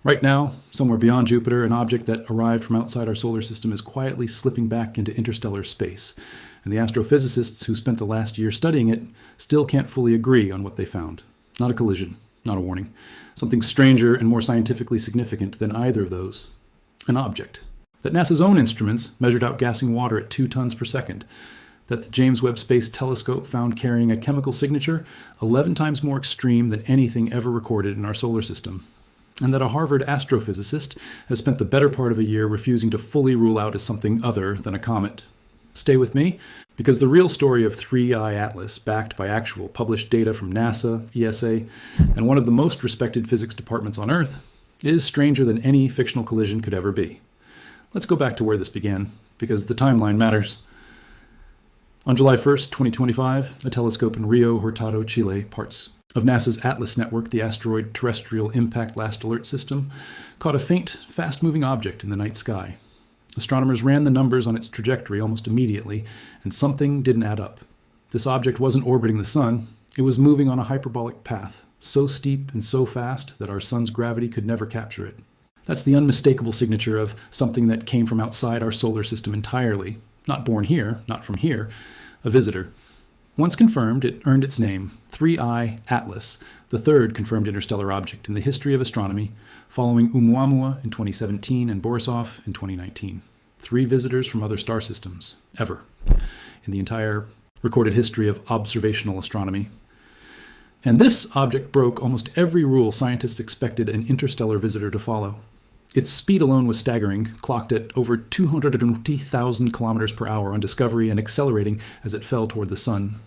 Right now, somewhere beyond Jupiter, an object that arrived from outside our solar system is quietly slipping back into interstellar space, and the astrophysicists who spent the last year studying it still can't fully agree on what they found. Not a collision, not a warning. Something stranger and more scientifically significant than either of those. An object. That NASA's own instruments measured outgassing water at 2 tons per second. That the James Webb Space Telescope found carrying a chemical signature 11 times more extreme than anything ever recorded in our solar system. And that a Harvard astrophysicist has spent the better part of a year refusing to fully rule out as something other than a comet. Stay with me, because the real story of 3I Atlas, backed by actual published data from NASA, ESA, and one of the most respected physics departments on Earth, is stranger than any fictional collision could ever be. Let's go back to where this began, because the timeline matters. On July 1st, 2025, a telescope in Rio Hurtado, Chile, parts of NASA's ATLAS network, the Asteroid Terrestrial Impact Last Alert System, caught a faint, fast-moving object in the night sky. Astronomers ran the numbers on its trajectory almost immediately, and something didn't add up. This object wasn't orbiting the sun, it was moving on a hyperbolic path, so steep and so fast that our sun's gravity could never capture it. That's the unmistakable signature of something that came from outside our solar system entirely, not born here, not from here, a visitor. Once confirmed, it earned its name, 3I Atlas, the third confirmed interstellar object in the history of astronomy, following Oumuamua in 2017 and Borisov in 2019. 3 visitors from other star systems, ever, in the entire recorded history of observational astronomy. And this object broke almost every rule scientists expected an interstellar visitor to follow. Its speed alone was staggering, clocked at over 220,000 kilometers per hour on discovery and accelerating as it fell toward the sun.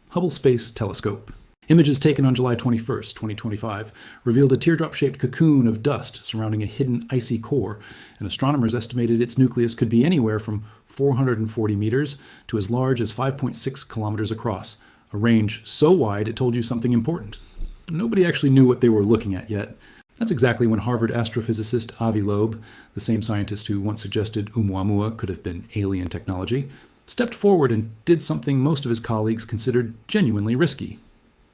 Hubble Space Telescope. Images taken on July 21st, 2025, revealed a teardrop-shaped cocoon of dust surrounding a hidden icy core, and astronomers estimated its nucleus could be anywhere from 440 meters to as large as 5.6 kilometers across, a range so wide it told you something important. Nobody actually knew what they were looking at yet. That's exactly when Harvard astrophysicist Avi Loeb, the same scientist who once suggested Oumuamua could have been alien technology, stepped forward and did something most of his colleagues considered genuinely risky.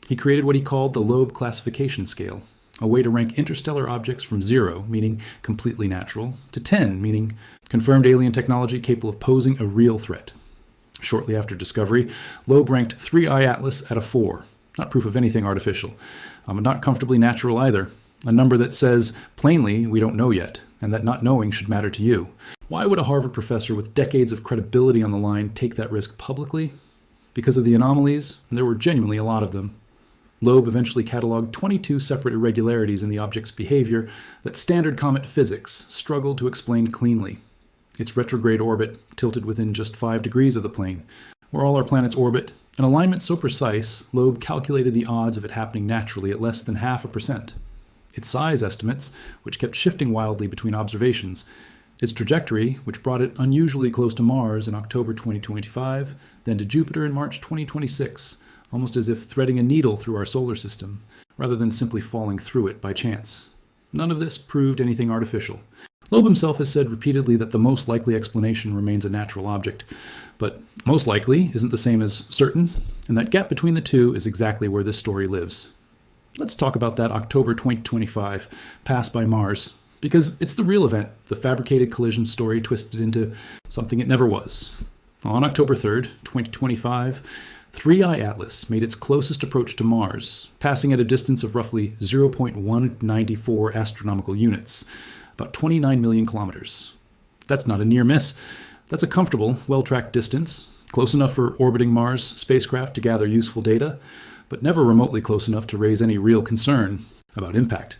He created what he called the Loeb classification scale, a way to rank interstellar objects from 0, meaning completely natural, to 10, meaning confirmed alien technology capable of posing a real threat. Shortly after discovery, Loeb ranked 3I Atlas at a 4, not proof of anything artificial, but not comfortably natural either. A number that says, plainly, we don't know yet, and that not knowing should matter to you. Why would a Harvard professor with decades of credibility on the line take that risk publicly? Because of the anomalies, and there were genuinely a lot of them. Loeb eventually cataloged 22 separate irregularities in the object's behavior that standard comet physics struggled to explain cleanly. Its retrograde orbit tilted within just 5 degrees of the plane, where all our planets orbit, an alignment so precise, Loeb calculated the odds of it happening naturally at less than 0.5%. Its size estimates, which kept shifting wildly between observations, its trajectory, which brought it unusually close to Mars in October 2025, then to Jupiter in March 2026, almost as if threading a needle through our solar system, rather than simply falling through it by chance. None of this proved anything artificial. Loeb himself has said repeatedly that the most likely explanation remains a natural object, but most likely isn't the same as certain, and that gap between the two is exactly where this story lives. Let's talk about that October 2025 pass by Mars, because it's the real event, the fabricated collision story twisted into something it never was. On October 3rd, 2025, 3I Atlas made its closest approach to Mars, passing at a distance of roughly 0.194 astronomical units, about 29 million kilometers. That's not a near miss. That's a comfortable, well-tracked distance, close enough for orbiting Mars spacecraft to gather useful data, but never remotely close enough to raise any real concern about impact.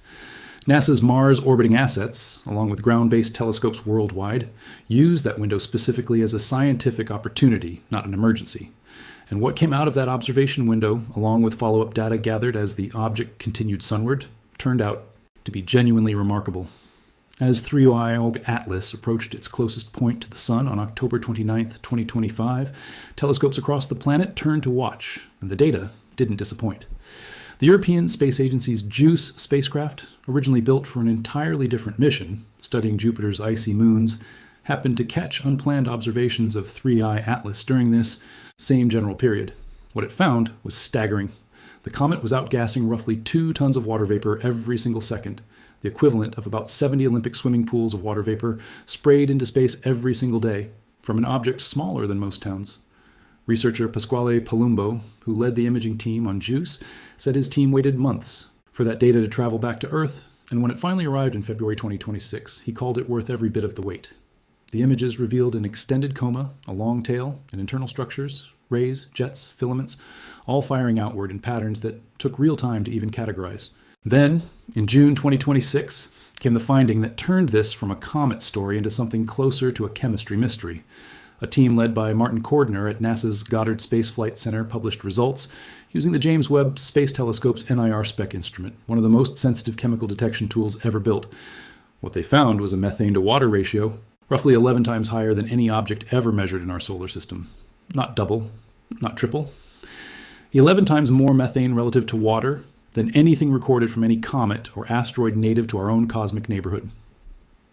NASA's Mars orbiting assets, along with ground-based telescopes worldwide, use that window specifically as a scientific opportunity, not an emergency. And what came out of that observation window, along with follow-up data gathered as the object continued turned out to be genuinely remarkable. As 3I Atlas approached its closest point to the Sun on October 29, 2025, telescopes across the planet turned to watch, and the data didn't disappoint. The European Space Agency's JUICE spacecraft, originally built for an entirely different mission, studying Jupiter's icy moons, happened to catch unplanned observations of 3I Atlas during this same general period. What it found was staggering. The comet was outgassing roughly 2 tons of water vapor every single second. the equivalent of about 70 Olympic swimming pools of water vapor sprayed into space every single day from an object smaller than most towns. Researcher Pasquale Palumbo, who led the imaging team on JUICE, said his team waited months for that data to travel back to Earth, and when it finally arrived in February 2026, he called it worth every bit of the wait. The images revealed an extended coma, a long tail, and internal structures, rays, jets, filaments, all firing outward in patterns that took real time to even categorize. Then, in June 2026, came the finding that turned this from a comet story into something closer to a chemistry mystery. A team led by Martin Cordner at NASA's Goddard Space Flight Center published results using the James Webb Space Telescope's NIR-SPEC instrument, one of the most sensitive chemical detection tools ever built. What they found was a methane-to-water ratio roughly 11 times higher than any object ever measured in our solar system. Not double, not triple. 11 times more methane relative to water than anything recorded from any comet or asteroid native to our own cosmic neighborhood.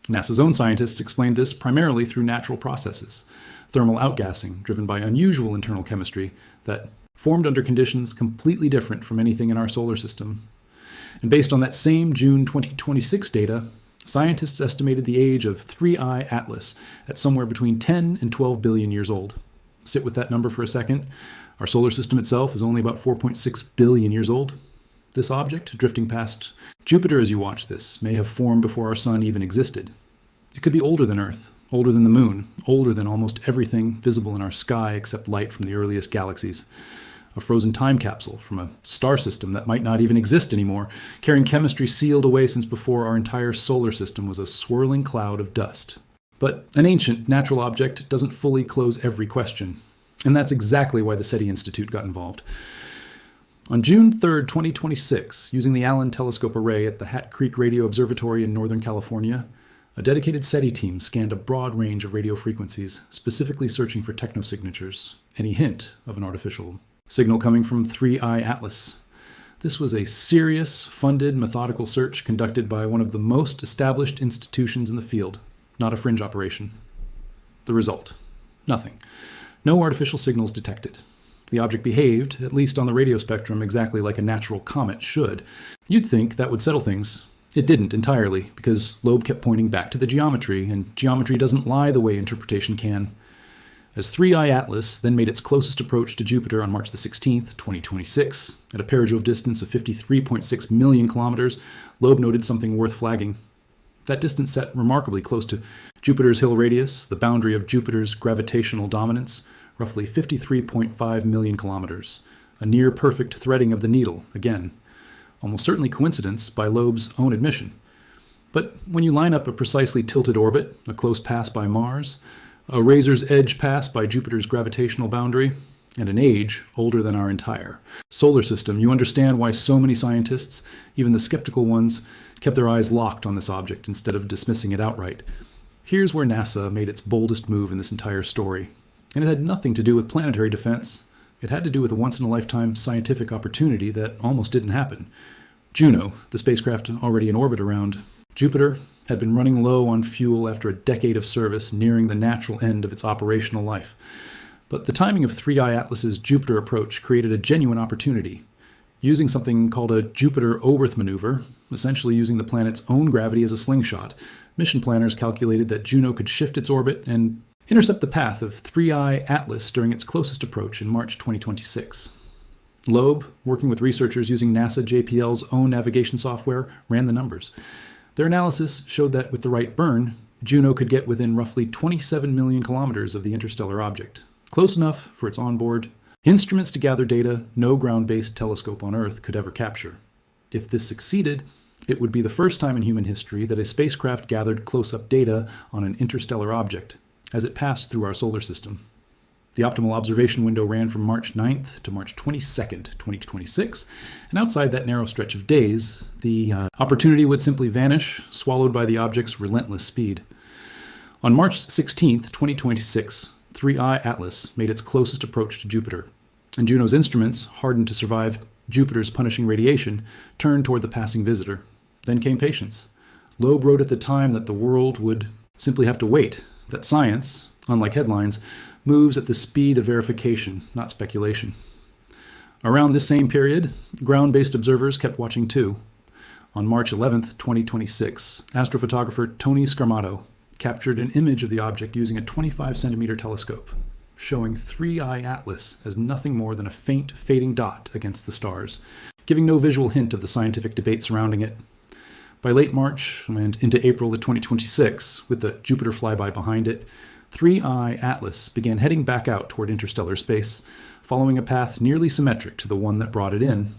NASA's own scientists explained this primarily through natural processes, thermal outgassing driven by unusual internal chemistry that formed under conditions completely different from anything in our solar system. And based on that same June 2026 data, scientists estimated the age of 3I Atlas at somewhere between 10 and 12 billion years old. Sit with that number for a second. Our solar system itself is only about 4.6 billion years old. This object, drifting past Jupiter as you watch this, may have formed before our sun even existed. It could be older than Earth, older than the moon, older than almost everything visible in our sky except light from the earliest galaxies. A frozen time capsule from a star system that might not even exist anymore, carrying chemistry sealed away since before our entire solar system was a swirling cloud of dust. But an ancient natural object doesn't fully close every question, and that's exactly why the SETI Institute got involved. On June 3, 2026, using the Allen Telescope Array at the Hat Creek Radio Observatory in Northern California, a dedicated SETI team scanned a broad range of radio frequencies, specifically searching for technosignatures, any hint of an artificial signal coming from 3I Atlas. This was a serious, funded, methodical search conducted by one of the most established institutions in the field, not a fringe operation. The result: nothing. No artificial signals detected. The object behaved, at least on the radio spectrum, exactly like a natural comet should. You'd think that would settle things. It didn't entirely, because Loeb kept pointing back to the geometry, and geometry doesn't lie the way interpretation can. As 3I Atlas then made its closest approach to Jupiter on March the 16th, 2026, at a perijove distance of 53.6 million kilometers, Loeb noted something worth flagging. That distance sat remarkably close to Jupiter's Hill radius, the boundary of Jupiter's gravitational dominance, roughly 53.5 million kilometers, a near-perfect threading of the needle, again. Almost certainly coincidence by Loeb's own admission. But when you line up a precisely tilted orbit, a close pass by Mars, a razor's edge pass by Jupiter's gravitational boundary, and an age older than our entire solar system, you understand why so many scientists, even the skeptical ones, kept their eyes locked on this object instead of dismissing it outright. Here's where NASA made its boldest move in this entire story. And it had nothing to do with planetary defense. It had to do with a once-in-a-lifetime scientific opportunity that almost didn't happen. Juno, the spacecraft already in orbit around Jupiter, had been running low on fuel after a decade of service, nearing the natural end of its operational life. But the timing of 3I Atlas's Jupiter approach created a genuine opportunity. Using something called a Jupiter-Oberth maneuver, essentially using the planet's own gravity as a slingshot, mission planners calculated that Juno could shift its orbit and intercept the path of 3I Atlas during its closest approach in March 2026. Loeb, working with researchers using NASA JPL's own navigation software, ran the numbers. Their analysis showed that with the right burn, Juno could get within roughly 27 million kilometers of the interstellar object, close enough for its onboard instruments to gather data no ground-based telescope on Earth could ever capture. If this succeeded, it would be the first time in human history that a spacecraft gathered close-up data on an interstellar object as it passed through our solar system. The optimal observation window ran from March 9th to March 22nd, 2026, and outside that narrow stretch of days, the opportunity would simply vanish, swallowed by the object's relentless speed. On March 16th, 2026, 3I Atlas made its closest approach to Jupiter, and Juno's instruments, hardened to survive Jupiter's punishing radiation, turned toward the passing visitor. Then came patience. Loeb wrote at the time that the world would simply have to wait, that science, unlike headlines, moves at the speed of verification, not speculation. Around this same period, ground-based observers kept watching too. On March 11, 2026, astrophotographer Tony Scarmato captured an image of the object using a 25-centimeter telescope, showing 3I Atlas as nothing more than a faint, fading dot against the stars, giving no visual hint of the scientific debate surrounding it. By late March and into April of 2026, with the Jupiter flyby behind it, 3I Atlas began heading back out toward interstellar space, following a path nearly symmetric to the one that brought it in.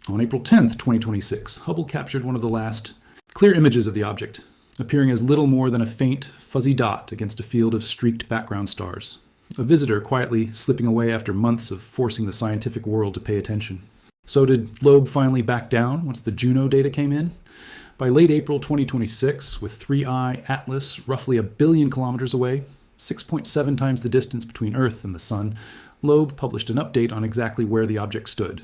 On April 10, 2026, Hubble captured one of the last clear images of the object, appearing as little more than a faint, fuzzy dot against a field of streaked background stars. A visitor quietly slipping away after months of forcing the scientific world to pay attention. So did Loeb finally back down once the Juno data came in? By late April 2026, with 3I Atlas roughly 1 billion kilometers away, 6.7 times the distance between Earth and the Sun, Loeb published an update on exactly where the object stood.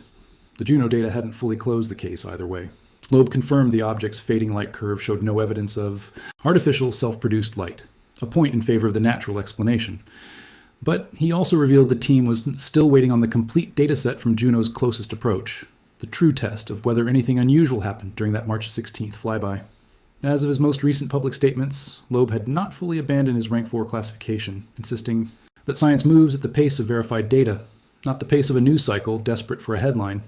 The Juno data hadn't fully closed the case either way. Loeb confirmed the object's fading light curve showed no evidence of artificial self-produced light, a point in favor of the natural explanation. But he also revealed the team was still waiting on the complete dataset from Juno's closest approach, the true test of whether anything unusual happened during that March 16th flyby. As of his most recent public statements, Loeb had not fully abandoned his rank 4 classification, insisting that science moves at the pace of verified data, not the pace of a news cycle desperate for a headline.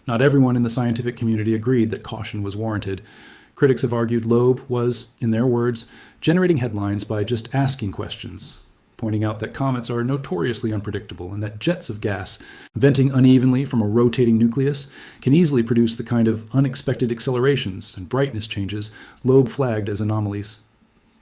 Not everyone in the scientific community agreed that caution was warranted. Critics have argued Loeb was, in their words, generating headlines by just asking questions, pointing out that comets are notoriously unpredictable and that jets of gas, venting unevenly from a rotating nucleus, can easily produce the kind of unexpected accelerations and brightness changes Loeb flagged as anomalies.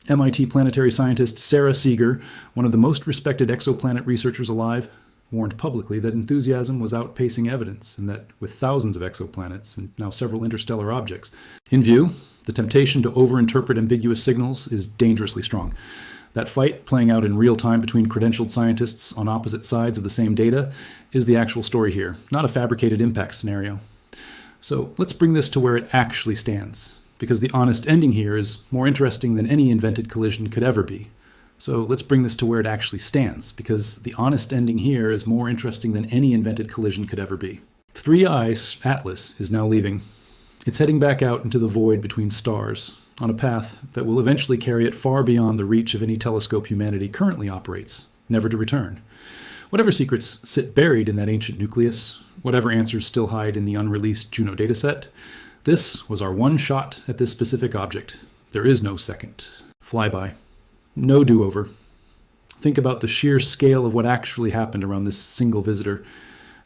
MIT planetary scientist Sarah Seeger, one of the most respected exoplanet researchers alive, warned publicly that enthusiasm was outpacing evidence and that with thousands of exoplanets and now several interstellar objects in view, the temptation to overinterpret ambiguous signals is dangerously strong. That fight, playing out in real time between credentialed scientists on opposite sides of the same data, is the actual story here, not a fabricated impact scenario. So let's bring this to where it actually stands, because the honest ending here is more interesting than any invented collision could ever be. So let's bring this to where it actually stands, because the honest ending here is more interesting than any invented collision could ever be. 3I Atlas is now leaving. It's heading back out into the void between stars, on a path that will eventually carry it far beyond the reach of any telescope humanity currently operates, never to return. Whatever secrets sit buried in that ancient nucleus, whatever answers still hide in the unreleased Juno dataset, this was our one shot at this specific object. There is no second. Flyby. No do-over. Think about the sheer scale of what actually happened around this single visitor.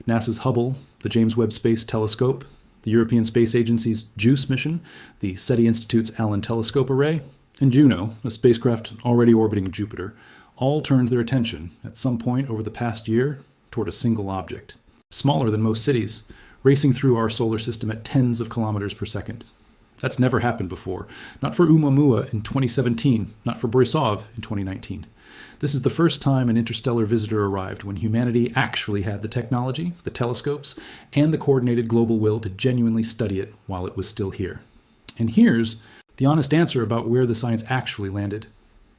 NASA's Hubble, the James Webb Space Telescope, the European Space Agency's JUICE mission, the SETI Institute's Allen Telescope Array, and Juno, a spacecraft already orbiting Jupiter, all turned their attention, at some point over the past year, toward a single object. Smaller than most cities, racing through our solar system at tens of kilometers per second. That's never happened before. Not for Oumuamua in 2017, not for Borisov in 2019. This is the first time an interstellar visitor arrived when humanity actually had the technology, the telescopes, and the coordinated global will to genuinely study it while it was still here. And here's the honest answer about where the science actually landed.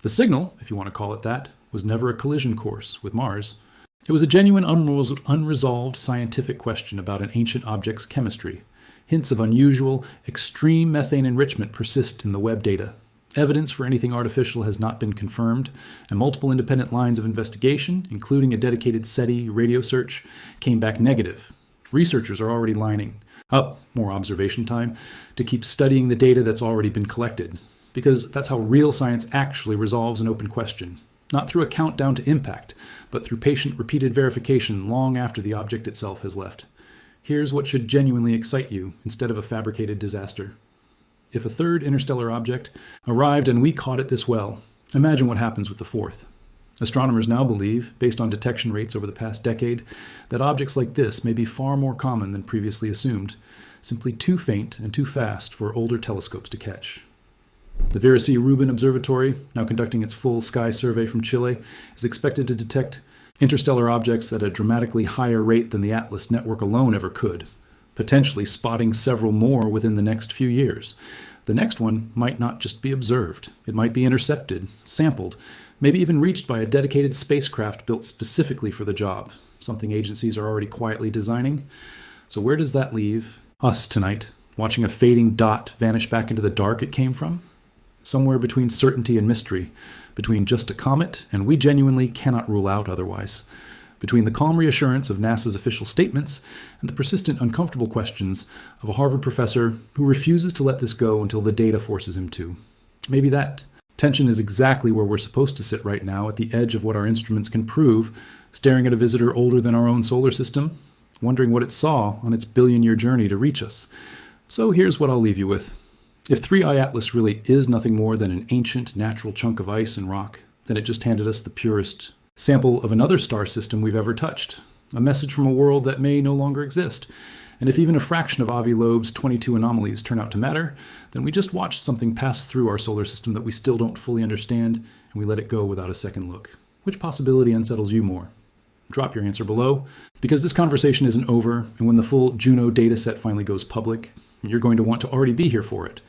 The signal, if you want to call it that, was never a collision course with Mars. It was a genuine unresolved scientific question about an ancient object's chemistry. Hints of unusual, extreme methane enrichment persist in the Webb data. Evidence for anything artificial has not been confirmed, and multiple independent lines of investigation, including a dedicated SETI radio search, came back negative. Researchers are already lining up more observation time to keep studying the data that's already been collected, because that's how real science actually resolves an open question, not through a countdown to impact, but through patient repeated verification long after the object itself has left. Here's what should genuinely excite you instead of a fabricated disaster. If a third interstellar object arrived and we caught it this well, imagine what happens with the fourth. Astronomers now believe, based on detection rates over the past decade, that objects like this may be far more common than previously assumed, simply too faint and too fast for older telescopes to catch. The Vera C. Rubin Observatory, now conducting its full sky survey from Chile, is expected to detect interstellar objects at a dramatically higher rate than the Atlas network alone ever could, potentially spotting several more within the next few years. The next one might not just be observed. It might be intercepted, sampled, maybe even reached by a dedicated spacecraft built specifically for the job, something agencies are already quietly designing. So where does that leave us tonight, watching a fading dot vanish back into the dark it came from? Somewhere between certainty and mystery, between just a comet and we genuinely cannot rule out otherwise, between the calm reassurance of NASA's official statements and the persistent uncomfortable questions of a Harvard professor who refuses to let this go until the data forces him to. Maybe that tension is exactly where we're supposed to sit right now, at the edge of what our instruments can prove, staring at a visitor older than our own solar system, wondering what it saw on its billion-year journey to reach us. So here's what I'll leave you with. If 3I Atlas really is nothing more than an ancient natural chunk of ice and rock, then it just handed us the purest sample of another star system we've ever touched, a message from a world that may no longer exist. And if even a fraction of Avi Loeb's 22 anomalies turn out to matter, then we just watched something pass through our solar system that we still don't fully understand, and we let it go without a second look. Which possibility unsettles you more? Drop your answer below, because this conversation isn't over, and when the full Juno dataset finally goes public, you're going to want to already be here for it.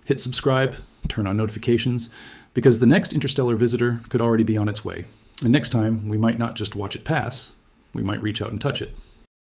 Hit subscribe, turn on notifications, because the next interstellar visitor could already be on its way. And next time, we might not just watch it pass, we might reach out and touch it.